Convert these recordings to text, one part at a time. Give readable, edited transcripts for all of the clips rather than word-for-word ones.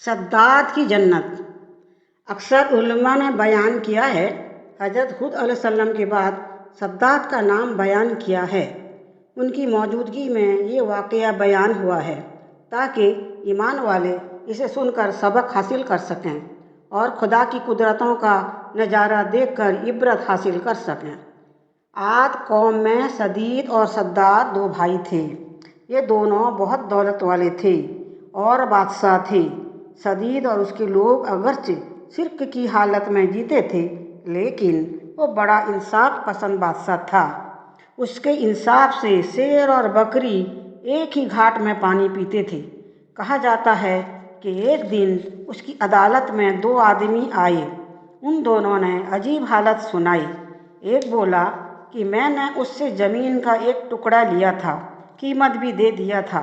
सद्दात की जन्नत। अक्सर उलमा ने बयान किया है, हज़रत हुद अलैहिस्सलाम के बाद सद्दात का नाम बयान किया है। उनकी मौजूदगी में ये वाक़या बयान हुआ है ताकि ईमान वाले इसे सुनकर सबक हासिल कर सकें और खुदा की कुदरतों का नज़ारा देखकर इबरत हासिल कर सकें। आद कौम में सदीद और सद्दात दो भाई थे। ये दोनों बहुत दौलत वाले थे और बादशाह थे। सदीद और उसके लोग अगरचे शिर्क की हालत में जीते थे, लेकिन वो बड़ा इंसाफ पसंद बादशाह था। उसके इंसाफ से शेर और बकरी एक ही घाट में पानी पीते थे। कहा जाता है कि एक दिन उसकी अदालत में दो आदमी आए। उन दोनों ने अजीब हालत सुनाई। एक बोला कि मैंने उससे ज़मीन का एक टुकड़ा लिया था, कीमत भी दे दिया था।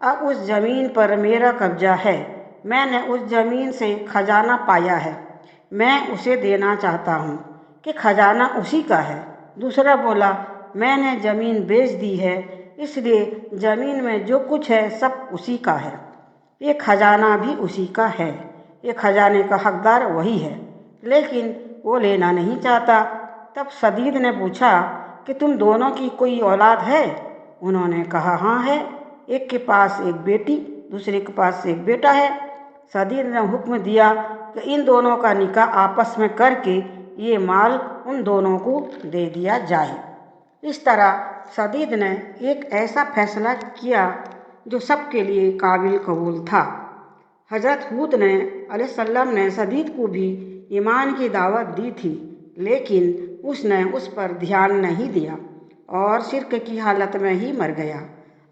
अब उस ज़मीन पर मेरा कब्जा है। मैंने उस ज़मीन से खजाना पाया है। मैं उसे देना चाहता हूँ कि खजाना उसी का है। दूसरा बोला, मैंने ज़मीन बेच दी है, इसलिए ज़मीन में जो कुछ है सब उसी का है। ये खजाना भी उसी का है। ये खजाने का हकदार वही है, लेकिन वो लेना नहीं चाहता। तब सदीद ने पूछा कि तुम दोनों की कोई औलाद है? उन्होंने कहा, हाँ है। एक के पास एक बेटी, दूसरे के पास एक बेटा है। सदीद ने हुक्म दिया कि इन दोनों का निकाह आपस में करके ये माल उन दोनों को दे दिया जाए। इस तरह सदीद ने एक ऐसा फैसला किया जो सबके लिए काबिल कबूल था। हज़रत हूद अलैहिस्सलाम ने सदीद को भी ईमान की दावत दी थी, लेकिन उसने उस पर ध्यान नहीं दिया और शिर्क की हालत में ही मर गया।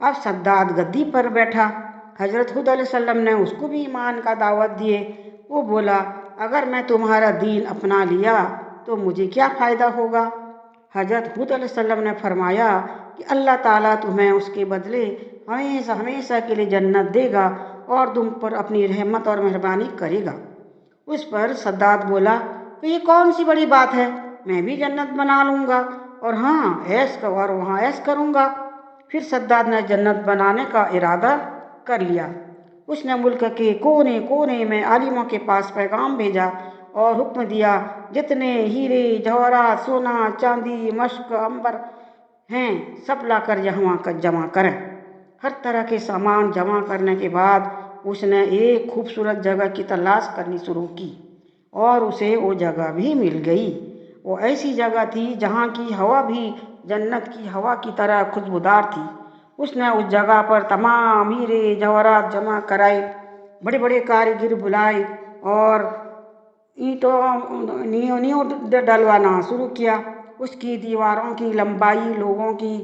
अब सद्दात गद्दी पर बैठा। हज़रत हूद अलैहिस्सलाम ने उसको भी ईमान का दावत दिए। वो बोला, अगर मैं तुम्हारा दीन अपना लिया तो मुझे क्या फ़ायदा होगा? हज़रत हूद अलैहिस्सलाम ने फरमाया कि अल्लाह ताला तुम्हें उसके बदले हमेशा हमेशा के लिए जन्नत देगा और तुम पर अपनी रहमत और मेहरबानी करेगा। उस पर सद्दात बोला, तो ये कौन सी बड़ी बात है, मैं भी जन्नत बना लूँगा और हाँ ऐश और वहाँ ऐश करूँगा। फिर सद्दात ने जन्नत बनाने का इरादा कर लिया। उसने मुल्क के कोने कोने में आलिमों के पास पैगाम भेजा और हुक्म दिया, जितने हीरे जवाहरात सोना चांदी मश्क अंबर हैं सब लाकर यहाँ कर जमा करें। हर तरह के सामान जमा करने के बाद उसने एक खूबसूरत जगह की तलाश करनी शुरू की और उसे वो जगह भी मिल गई। वो ऐसी जगह थी जहाँ की हवा भी जन्नत की हवा की तरह खुशबूदार थी। उसने उस जगह पर तमाम हीरे जवाहरात जमा कराए, बड़े बड़े कारीगर बुलाए और नींव डलवाना शुरू किया। उसकी दीवारों की लंबाई लोगों की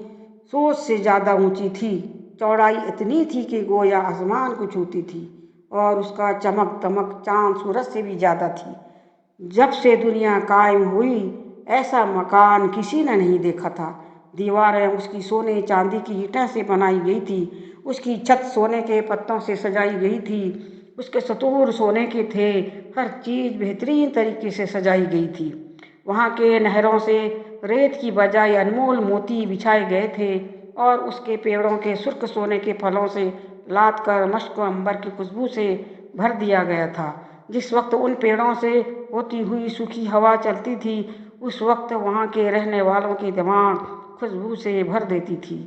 सोच से ज़्यादा ऊंची थी। चौड़ाई इतनी थी कि गोया आसमान को छूती थी और उसका चमक दमक चांद सूरज से भी ज़्यादा थी। जब से दुनिया कायम हुई ऐसा मकान किसी ने नहीं देखा था। दीवारें उसकी सोने चांदी की ईंटों से बनाई गई थी। उसकी छत सोने के पत्तों से सजाई गई थी। उसके सतूर सोने के थे। हर चीज़ बेहतरीन तरीके से सजाई गई थी। वहाँ के नहरों से रेत की बजाय अनमोल मोती बिछाए गए थे और उसके पेड़ों के सुर्ख सोने के फलों से लाद कर मश्क अंबर की खुशबू से भर दिया गया था। जिस वक्त उन पेड़ों से होती हुई सूखी हवा चलती थी, उस वक्त वहाँ के रहने वालों के दिमाग खुशबू से भर देती थी।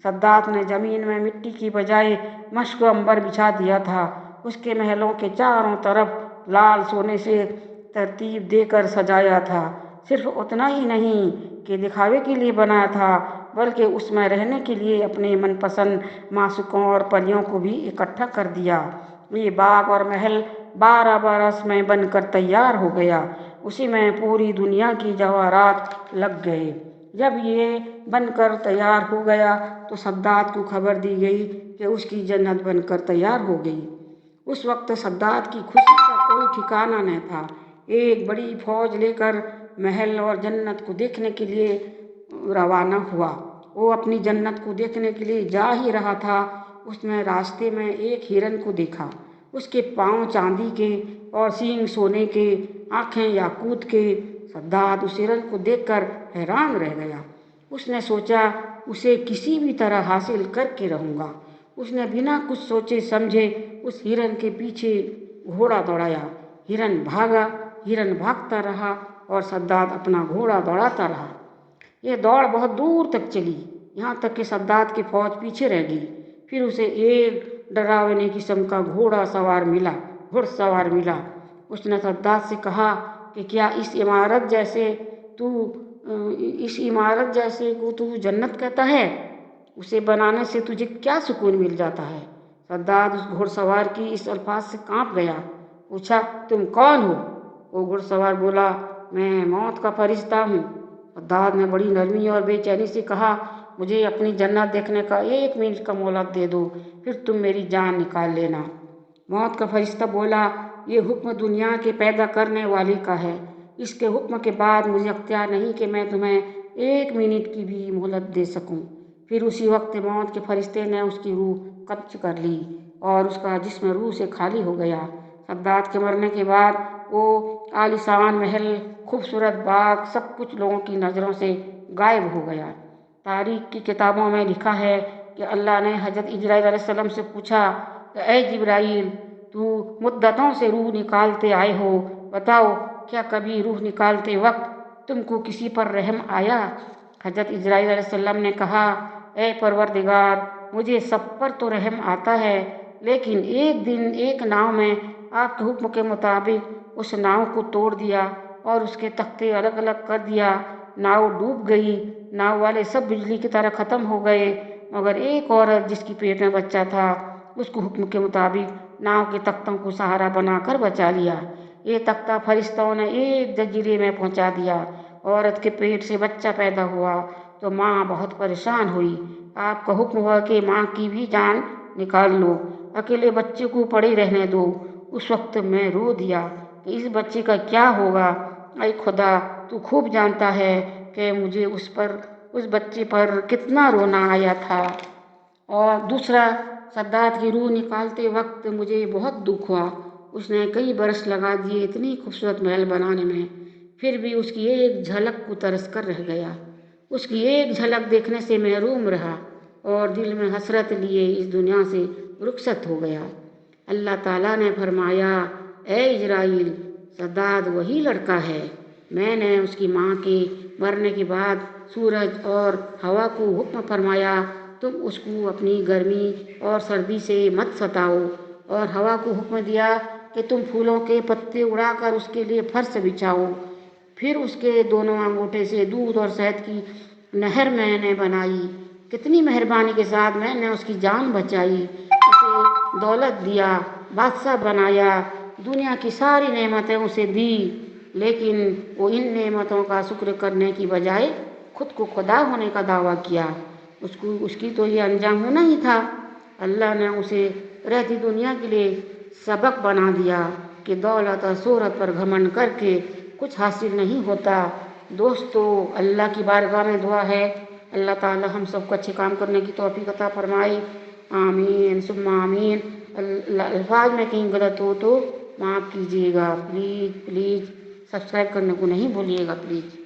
सद्दात ने ज़मीन में मिट्टी की बजाय मश्क अंबर बिछा दिया था। उसके महलों के चारों तरफ लाल सोने से तरतीब देकर सजाया था। सिर्फ उतना ही नहीं कि दिखावे के लिए बनाया था, बल्कि उसमें रहने के लिए अपने मनपसंद मासूकों और परियों को भी इकट्ठा कर दिया। ये बाग और महल 12 बरस में बनकर तैयार हो गया। उसी में पूरी दुनिया की जवाहरात लग गए। जब ये बनकर तैयार हो गया तो सद्दात को खबर दी गई कि उसकी जन्नत बनकर तैयार हो गई। उस वक्त सद्दात की खुशी का कोई ठिकाना न था। एक बड़ी फौज लेकर महल और जन्नत को देखने के लिए रवाना हुआ। वो अपनी जन्नत को देखने के लिए जा ही रहा था, उसने रास्ते में एक हिरन को देखा। उसके पाँव चांदी के और सींग सोने के, आँखें याकूत के। सद्दात उस हिरन को देखकर हैरान रह गया। उसने सोचा, उसे किसी भी तरह हासिल करके रहूँगा। उसने बिना कुछ सोचे समझे उस हिरन के पीछे घोड़ा दौड़ाया। हिरन भागा, हिरन भागता रहा और सद्दात अपना घोड़ा दौड़ाता रहा। ये दौड़ बहुत दूर तक चली, यहाँ तक कि सद्दात की फौज पीछे रह गई। फिर उसे एक डरावने किस्म का घुड़सवार मिला। उसने सद्दात से कहा कि क्या इस इमारत जैसे को तू जन्नत कहता है? उसे बनाने से तुझे क्या सुकून मिल जाता है? सद्दात उस घुड़सवार की इस अल्फाज से कांप गया। पूछा, तुम कौन हो? वो घुड़सवार बोला, मैं मौत का फरिश्ता हूँ। सद्दात ने बड़ी नरमी और बेचैनी से कहा, मुझे अपनी जन्नत देखने का 1 मिनट का मोहलत दे दो, फिर तुम मेरी जान निकाल लेना। मौत का फरिश्ता बोला, ये हुक्म दुनिया के पैदा करने वाले का है। इसके हुक्म के बाद मुझे अख्तियार नहीं कि मैं तुम्हें 1 मिनट की भी मोहलत दे सकूं। फिर उसी वक्त मौत के फरिश्ते ने उसकी रूह कब्ज कर ली और उसका जिस्म रूह से खाली हो गया। सद्दात के मरने के बाद वो आलीशान महल, खूबसूरत बाग, सब कुछ लोगों की नज़रों से गायब हो गया। तारीख की किताबों में लिखा है कि अल्लाह ने हज़रत इजराइल अलैहिस्सलाम से पूछा, ऐ जिब्राइल, तू मुद्दतों से रूह निकालते आए हो, बताओ क्या कभी रूह निकालते वक्त तुमको किसी पर रहम आया? हज़रत इजराइल अलैहिस्सलाम ने कहा, ऐ परवरदिगार, मुझे सब पर तो रहम आता है, लेकिन एक दिन एक नाव में आपके हुक्म के मुताबिक उस नाव को तोड़ दिया और उसके तख्ते अलग अलग कर दिया। नाव डूब गई। नाव वाले सब बिजली की तरह ख़त्म हो गए, मगर एक औरत जिसकी पेट में बच्चा था, उसको हुक्म के मुताबिक नाव के तख्तों को सहारा बनाकर बचा लिया। ये तख्ता फरिश्तों ने एक जजीरे में पहुंचा दिया। औरत के पेट से बच्चा पैदा हुआ तो माँ बहुत परेशान हुई। आपका हुक्म हुआ कि माँ की भी जान निकाल लो, अकेले बच्चे को पड़े रहने दो। उस वक्त मैं रो दिया कि इस बच्चे का क्या होगा। ऐ खुदा, तू खूब जानता है कि मुझे उस बच्चे पर कितना रोना आया था। और दूसरा, सद्दात की रूह निकालते वक्त मुझे बहुत दुख हुआ। उसने कई बरस लगा दिए इतनी खूबसूरत महल बनाने में, फिर भी उसकी एक झलक को तरस कर रह गया। उसकी एक झलक देखने से महरूम रहा और दिल में हसरत लिए इस दुनिया से रुखसत हो गया। अल्लाह ताला ने फरमाया, ऐ इजराइल, सद्दात वही लड़का है। मैंने उसकी माँ के मरने के बाद सूरज और हवा को हुक्म फरमाया, तुम उसको अपनी गर्मी और सर्दी से मत सताओ, और हवा को हुक्म दिया कि तुम फूलों के पत्ते उड़ाकर उसके लिए फर्श बिछाओ। फिर उसके दोनों अंगूठे से दूध और शहद की नहर मैंने बनाई। कितनी मेहरबानी के साथ मैंने उसकी जान बचाई, उसे दौलत दिया, बादशाह बनाया, दुनिया की सारी नेमतें उसे दी, लेकिन वो इन नेमतों का शुक्र करने की बजाय खुद को खुदा होने का दावा किया। उसकी तो ये अंजाम होना ही था। अल्लाह ने उसे रहती दुनिया के लिए सबक बना दिया कि दौलत और शोहरत पर घमंड करके कुछ हासिल नहीं होता। दोस्तों, अल्लाह की बारगाह में दुआ है, अल्लाह ताला हम सबको अच्छे काम करने की तौफीक अता फरमाए। आमीन सुम्मा आमीन। अल्फाज में कहीं गलत हो तो माफ़ कीजिएगा। प्लीज़ सब्सक्राइब करने को नहीं भूलिएगा प्लीज़।